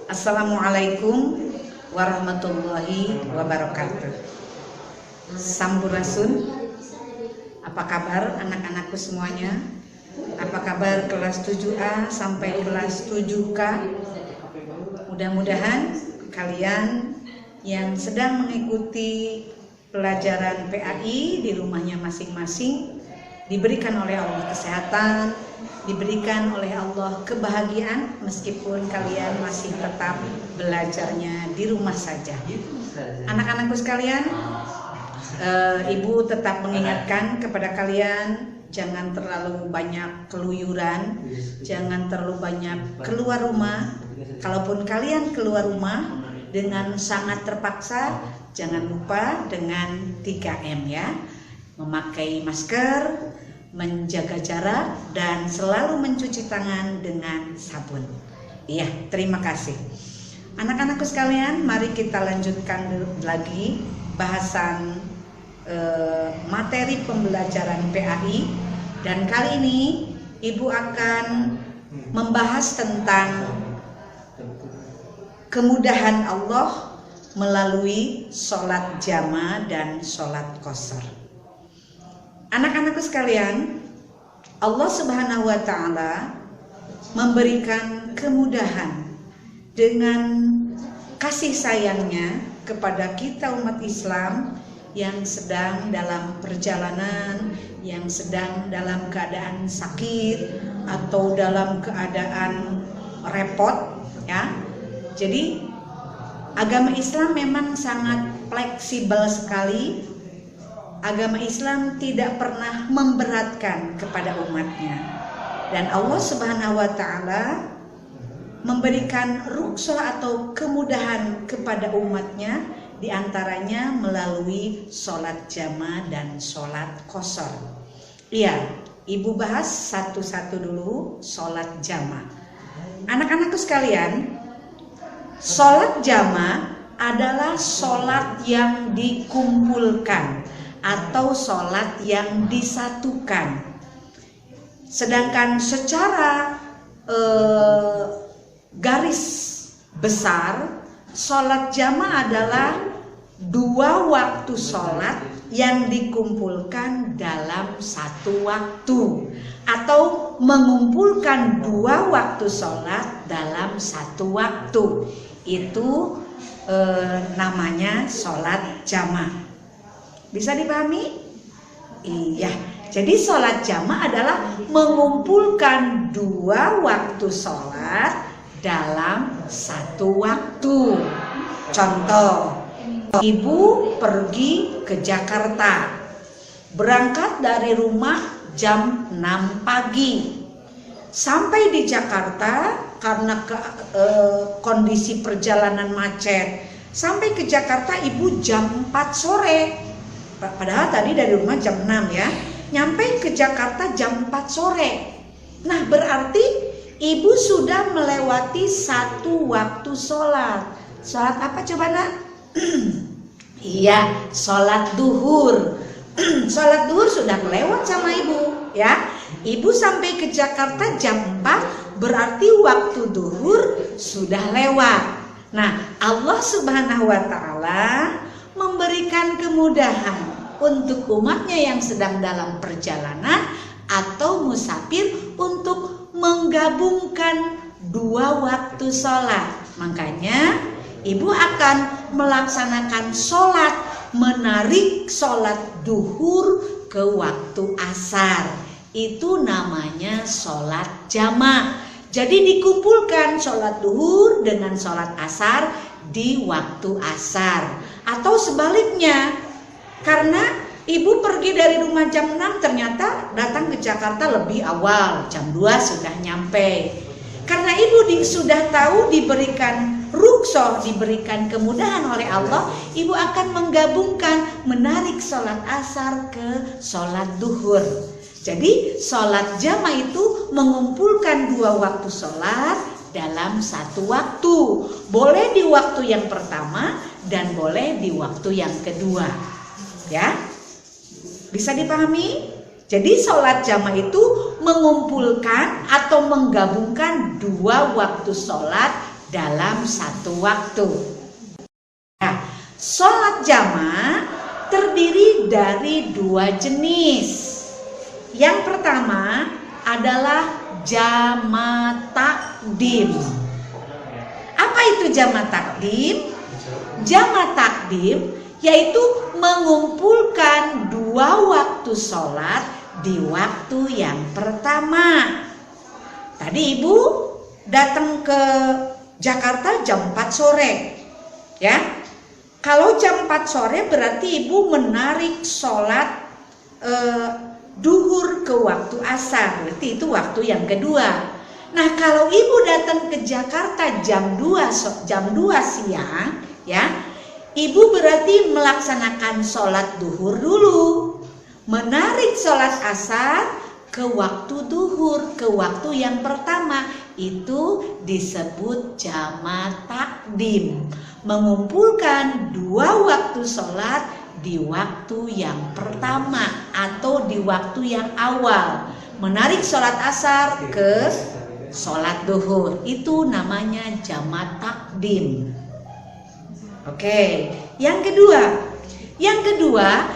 Assalamualaikum warahmatullahi wabarakatuh. Sampurasun. Apa kabar anak-anakku semuanya? Apa kabar kelas 7A sampai kelas 7K? Mudah-mudahan kalian yang sedang mengikuti pelajaran PAI di rumahnya masing-masing diberikan oleh Allah kesehatan, diberikan oleh Allah kebahagiaan meskipun kalian masih tetap belajarnya di rumah saja. Anak-anakku sekalian, Ibu tetap mengingatkan kepada kalian jangan terlalu banyak keluyuran, jangan terlalu banyak keluar rumah. Kalaupun kalian keluar rumah dengan sangat terpaksa, jangan lupa dengan 3M ya. Memakai masker, menjaga jarak, dan selalu mencuci tangan dengan sabun. Iya, terima kasih. Anak-anakku sekalian, mari kita lanjutkan lagi bahasan materi pembelajaran PAI. Dan kali ini Ibu akan membahas tentang kemudahan Allah melalui sholat jamaah dan sholat qashar. Anak-anakku sekalian, Allah Subhanahu wa Ta'ala memberikan kemudahan dengan kasih sayangnya kepada kita umat Islam yang sedang dalam perjalanan, yang sedang dalam keadaan sakit atau dalam keadaan repot ya. Jadi agama Islam memang sangat fleksibel sekali. Agama Islam tidak pernah memberatkan kepada umatnya. Dan Allah Subhanahu wa Ta'ala memberikan rukhsah atau kemudahan kepada umatnya, diantaranya melalui sholat jamaah dan sholat qashar. Iya, Ibu bahas satu-satu dulu sholat jamaah. Anak-anakku sekalian, sholat jamaah adalah sholat yang dikumpulkan atau sholat yang disatukan. Sedangkan secara garis besar, sholat jamaah adalah 2 waktu sholat yang dikumpulkan dalam satu waktu, atau mengumpulkan 2 waktu sholat dalam satu waktu. Itu namanya sholat jamaah. Bisa dipahami? Iya. Jadi sholat jamaah adalah mengumpulkan 2 waktu sholat dalam satu waktu. Contoh, Ibu pergi ke Jakarta, berangkat dari rumah jam 6 pagi. Sampai di Jakarta karena kondisi perjalanan macet, sampai ke Jakarta Ibu jam 4 sore. Padahal tadi dari rumah jam 6 ya. Nyampe ke Jakarta jam 4 sore. Nah, berarti Ibu sudah melewati satu waktu sholat. Sholat apa coba nak? Iya, sholat duhur. Sholat duhur sudah lewat sama Ibu ya. Ibu sampai ke Jakarta jam 4, berarti waktu duhur sudah lewat. Nah, Allah Subhanahu wa Ta'ala memberikan kemudahan untuk umatnya yang sedang dalam perjalanan atau musafir untuk menggabungkan 2 waktu sholat. Makanya Ibu akan melaksanakan sholat, menarik sholat duhur ke waktu asar. Itu namanya sholat jamaah. Jadi dikumpulkan sholat duhur dengan sholat asar di waktu asar. Atau sebaliknya, karena Ibu pergi dari rumah jam 6, ternyata datang ke Jakarta lebih awal, jam 2 sudah nyampe. Karena Ibu sudah tahu diberikan rukhsah, diberikan kemudahan oleh Allah, Ibu akan menggabungkan, menarik sholat asar ke sholat duhur. Jadi sholat jamaah itu mengumpulkan 2 waktu sholat dalam satu waktu. Boleh di waktu yang pertama dan boleh di waktu yang kedua. Ya, bisa dipahami? Jadi sholat jamaah itu mengumpulkan atau menggabungkan 2 waktu sholat dalam satu waktu. Nah, sholat jamaah terdiri dari dua jenis. Yang pertama adalah jamaah takdim. Apa itu jamaah takdim? Jamaah takdim yaitu mengumpulkan dua waktu sholat di waktu yang pertama. Tadi ibu datang ke Jakarta jam 4 sore, ya. Kalau jam 4 sore berarti ibu menarik sholat duhur ke waktu asar, berarti itu waktu yang kedua. Nah, kalau ibu datang ke Jakarta jam 2 siang, ya, ibu berarti melaksanakan sholat duhur dulu, menarik sholat asar ke waktu duhur, ke waktu yang pertama. Itu disebut jamaah takdim, mengumpulkan dua waktu sholat di waktu yang pertama atau di waktu yang awal, menarik sholat asar ke sholat duhur. Itu namanya jamaah takdim. Oke, yang kedua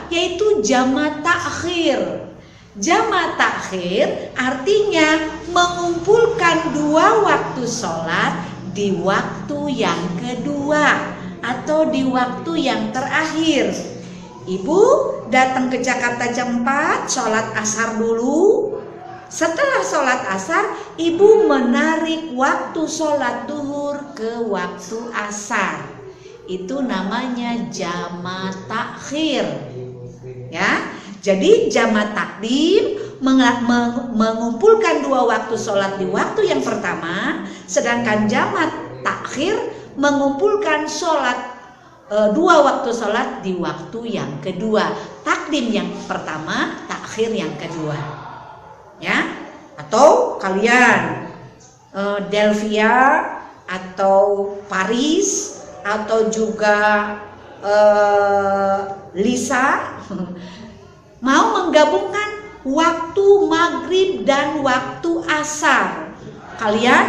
yaitu jamaah takhir. Jamaah takhir artinya mengumpulkan dua waktu sholat di waktu yang kedua atau di waktu yang terakhir. Ibu datang ke Jakarta jam 4, sholat asar dulu. Setelah sholat asar, ibu menarik waktu sholat duhur ke waktu asar. Itu namanya jamaah takhir, ya. Jadi jamaah takdim mengumpulkan dua waktu sholat di waktu yang pertama, sedangkan jamaah takhir mengumpulkan sholat dua waktu sholat di waktu yang kedua. Takdim yang pertama, takhir yang kedua, ya. Atau kalian Delvia atau Paris atau juga Lisa mau menggabungkan waktu maghrib dan waktu asar. Kalian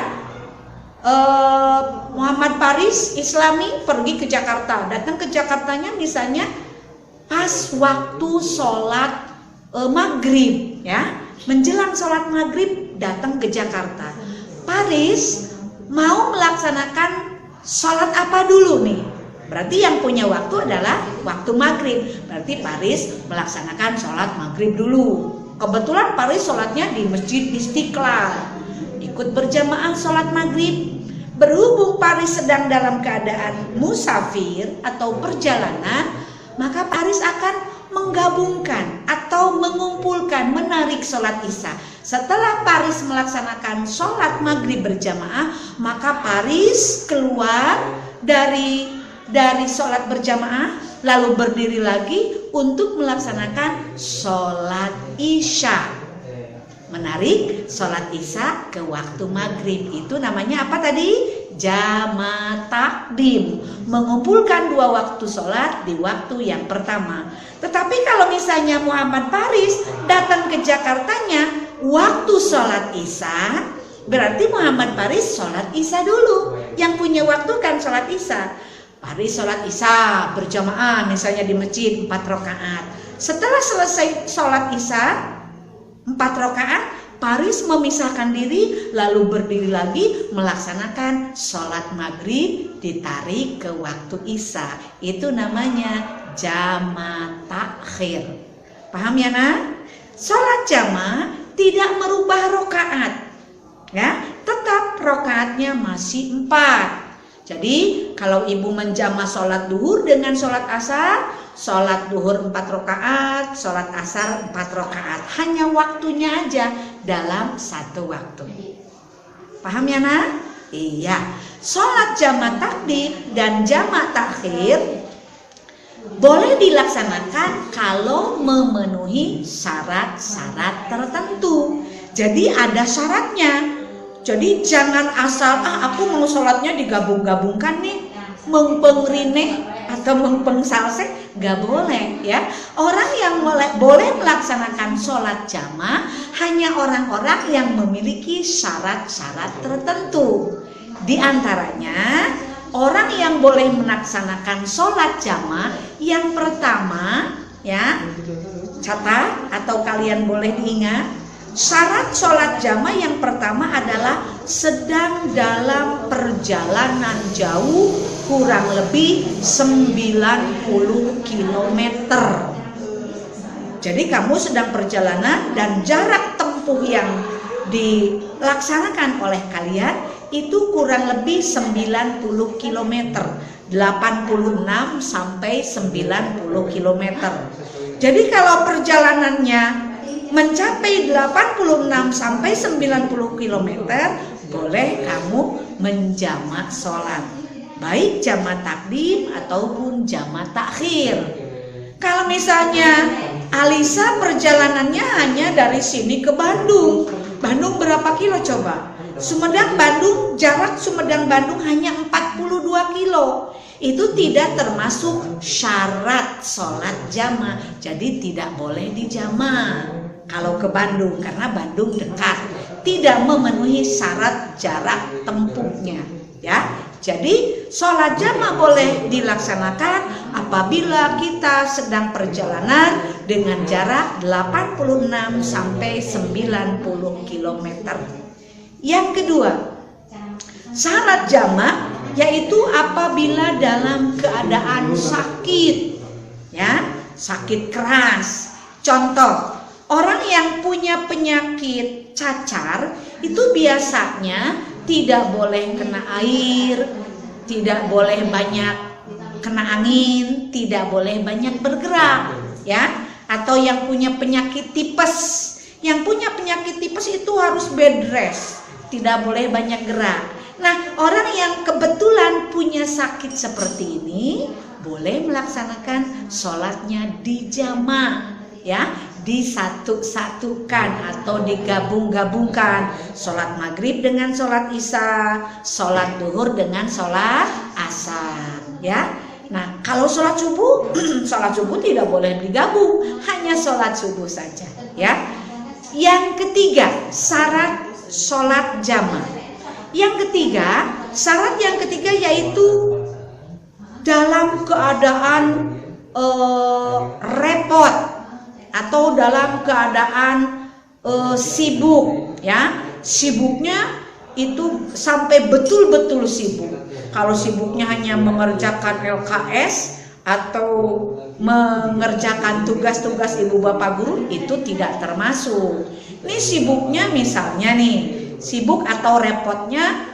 Muhammad Paris Islami pergi ke Jakarta, datang ke Jakartanya misalnya pas waktu sholat maghrib, ya, menjelang sholat maghrib datang ke Jakarta. Paris mau melaksanakan sholat apa dulu nih? Berarti yang punya waktu adalah waktu maghrib. Berarti Paris melaksanakan sholat maghrib dulu. Kebetulan Paris sholatnya di Masjid Istiqlal, ikut berjamaah sholat maghrib. Berhubung Paris sedang dalam keadaan musafir atau perjalanan, maka Paris akan menggabungkan atau mengumpulkan, menarik sholat isya. Setelah Paris melaksanakan sholat maghrib berjamaah, maka Paris keluar dari sholat berjamaah, lalu berdiri lagi untuk melaksanakan sholat isya, menarik sholat isya ke waktu maghrib. Itu namanya apa tadi? Jamaah takdim, mengumpulkan dua waktu sholat di waktu yang pertama. Tetapi kalau misalnya Muhammad Paris datang ke Jakartanya waktu sholat isya, berarti Muhammad Paris sholat isya dulu. Yang punya waktu kan sholat isya. Paris sholat isya berjamaah misalnya di masjid 4 rakaat. Setelah selesai sholat isya 4 rakaat, Paris memisahkan diri lalu berdiri lagi melaksanakan sholat maghrib, ditarik ke waktu isya. Itu namanya jamaah takhir. Paham ya nak? Sholat jamaah tidak merubah rakaat, ya, tetap rakaatnya masih 4. Jadi kalau ibu menjamah sholat duhur dengan sholat asar, sholat duhur 4 rakaat, sholat asar 4 rakaat, hanya waktunya aja dalam satu waktu. Paham ya nak? Iya. Sholat jamaah takdim dan jamaah takhir boleh dilaksanakan kalau memenuhi syarat-syarat tertentu. Jadi ada syaratnya. Jadi jangan asal aku mau sholatnya digabung-gabungkan nih, mengpeng rine atau mengpeng salse, gak boleh ya. Orang yang boleh melaksanakan sholat jamaah hanya orang-orang yang memiliki syarat-syarat tertentu. Di antaranya orang yang boleh melaksanakan sholat jamaah yang pertama, ya, catat atau kalian boleh diingat, syarat sholat jamaah yang pertama adalah sedang dalam perjalanan jauh kurang lebih 90 km. Jadi kamu sedang perjalanan dan jarak tempuh yang dilaksanakan oleh kalian itu kurang lebih 90 km, 86 sampai 90 km. Jadi kalau perjalanannya mencapai 86 sampai 90 km, boleh kamu menjamak sholat, baik jamak takdim ataupun jamak takhir. Kalau misalnya Alisa perjalanannya hanya dari sini ke Bandung. Bandung berapa kilo coba? Sumedang Bandung, jarak Sumedang Bandung hanya 42 kilo. Itu tidak termasuk syarat sholat jamaah. Jadi tidak boleh dijamaah kalau ke Bandung, karena Bandung dekat, tidak memenuhi syarat jarak tempuhnya, ya. Jadi sholat jamaah boleh dilaksanakan apabila kita sedang perjalanan dengan jarak 86 sampai 90 km. Yang kedua, syarat jamaah yaitu apabila dalam keadaan sakit, ya, sakit keras. Contoh, orang yang punya penyakit cacar itu biasanya tidak boleh kena air, tidak boleh banyak kena angin, tidak boleh banyak bergerak, ya. Atau yang punya penyakit tipes, yang punya penyakit tipes itu harus bed rest, tidak boleh banyak gerak. Nah, orang yang kebetulan punya sakit seperti ini boleh melaksanakan sholatnya di jamaah, ya, disatu-satukan atau digabung-gabungkan, sholat maghrib dengan sholat isya, sholat duhur dengan sholat asar, ya. Nah, kalau sholat subuh, sholat subuh tidak boleh digabung, hanya sholat subuh saja, ya. Yang ketiga, syarat sholat jamaah. Yang ketiga, syarat yang ketiga yaitu dalam keadaan repot atau dalam keadaan sibuk, ya. Sibuknya itu sampai betul-betul sibuk. Kalau sibuknya hanya mengerjakan LKS atau mengerjakan tugas-tugas ibu bapak guru, itu tidak termasuk. Ini sibuknya misalnya nih, sibuk atau repotnya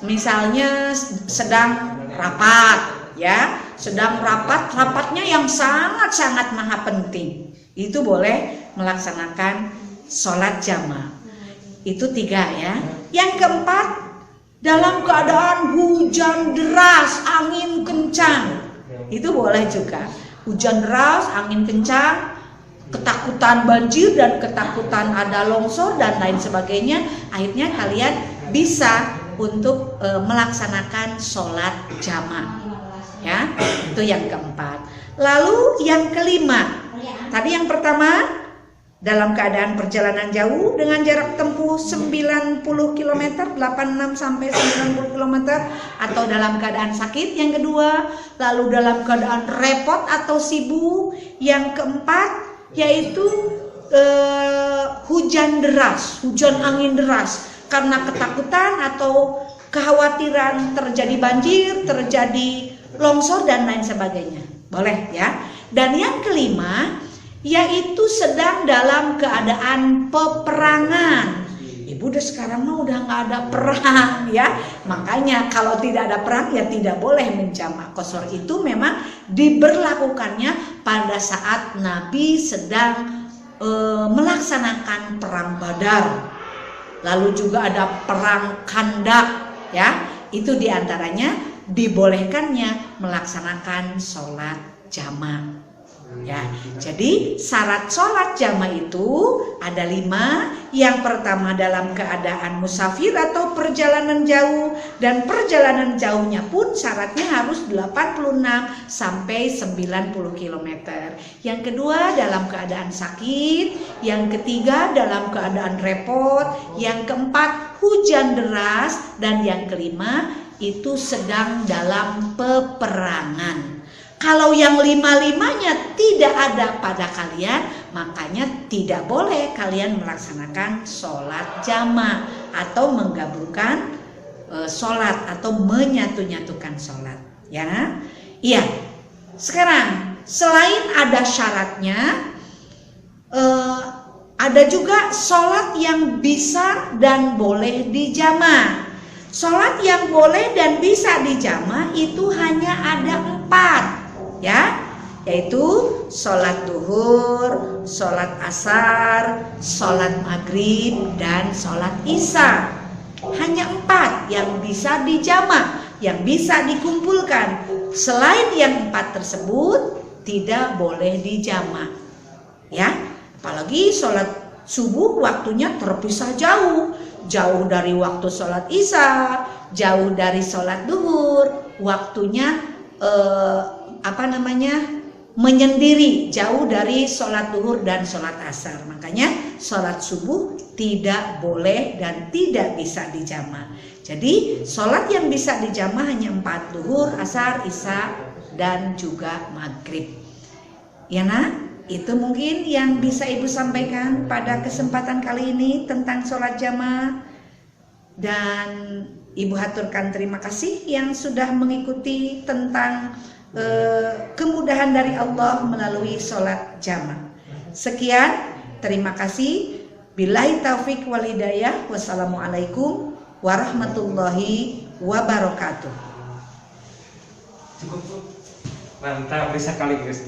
misalnya sedang rapat, ya, sedang rapatnya yang sangat-sangat maha penting, itu boleh melaksanakan sholat jamaah. Itu tiga, ya. Yang keempat, dalam keadaan hujan deras, angin kencang, itu boleh juga. Hujan deras, angin kencang, ketakutan banjir dan ketakutan ada longsor dan lain sebagainya, akhirnya kalian bisa untuk melaksanakan sholat jamaah, ya. Itu yang keempat. Lalu yang kelima, tadi yang pertama dalam keadaan perjalanan jauh dengan jarak tempuh 90 km, 86 sampai 90 km, atau dalam keadaan sakit. Yang kedua, lalu dalam keadaan repot atau sibuk. Yang keempat yaitu hujan deras, hujan angin deras, karena ketakutan atau kekhawatiran terjadi banjir, terjadi longsor dan lain sebagainya. Boleh, ya. Dan yang kelima yaitu sedang dalam keadaan peperangan. Ibu udah sekarang mah udah nggak ada perang, ya. Makanya kalau tidak ada perang ya tidak boleh menjamak qashar. Itu memang diberlakukannya pada saat Nabi sedang melaksanakan perang Badar. Lalu juga ada perang Khandak, ya. Itu diantaranya dibolehkannya melaksanakan sholat jamaah. Ya, jadi syarat sholat jamaah itu ada 5. Yang pertama dalam keadaan musafir atau perjalanan jauh, dan perjalanan jauhnya pun syaratnya harus 86 sampai 90 km. Yang kedua dalam keadaan sakit, yang ketiga dalam keadaan repot, yang keempat hujan deras, dan yang kelima itu sedang dalam peperangan. Kalau yang 5-5-nya tidak ada pada kalian, makanya tidak boleh kalian melaksanakan sholat jamaah atau menggabungkan sholat atau menyatu-nyatukan sholat. Ya, iya. Sekarang selain ada syaratnya, ada juga sholat yang bisa dan boleh dijamaah. Sholat yang boleh dan bisa dijamaah itu hanya ada 4. Ya, yaitu sholat duhur, sholat asar, sholat maghrib, dan sholat isya. Hanya 4 yang bisa dijamaah, yang bisa dikumpulkan. Selain yang 4 tersebut tidak boleh dijamaah. Ya, apalagi sholat subuh waktunya terpisah jauh, jauh dari waktu sholat isya, jauh dari sholat duhur, waktunya menyendiri, jauh dari sholat duhur dan sholat asar. Makanya sholat subuh tidak boleh dan tidak bisa dijamaah. Jadi sholat yang bisa dijamaah hanya 4, duhur, asar, isya, dan juga maghrib. Ya nak, itu mungkin yang bisa ibu sampaikan pada kesempatan kali ini tentang sholat jamaah. Dan ibu haturkan terima kasih yang sudah mengikuti tentang kemudahan dari Allah melalui sholat jamaah. Sekian, terima kasih. Billahi taufik wal hidayah. Wassalamualaikum warahmatullahi wabarakatuh. Cukup, mantap, bisa kali guys.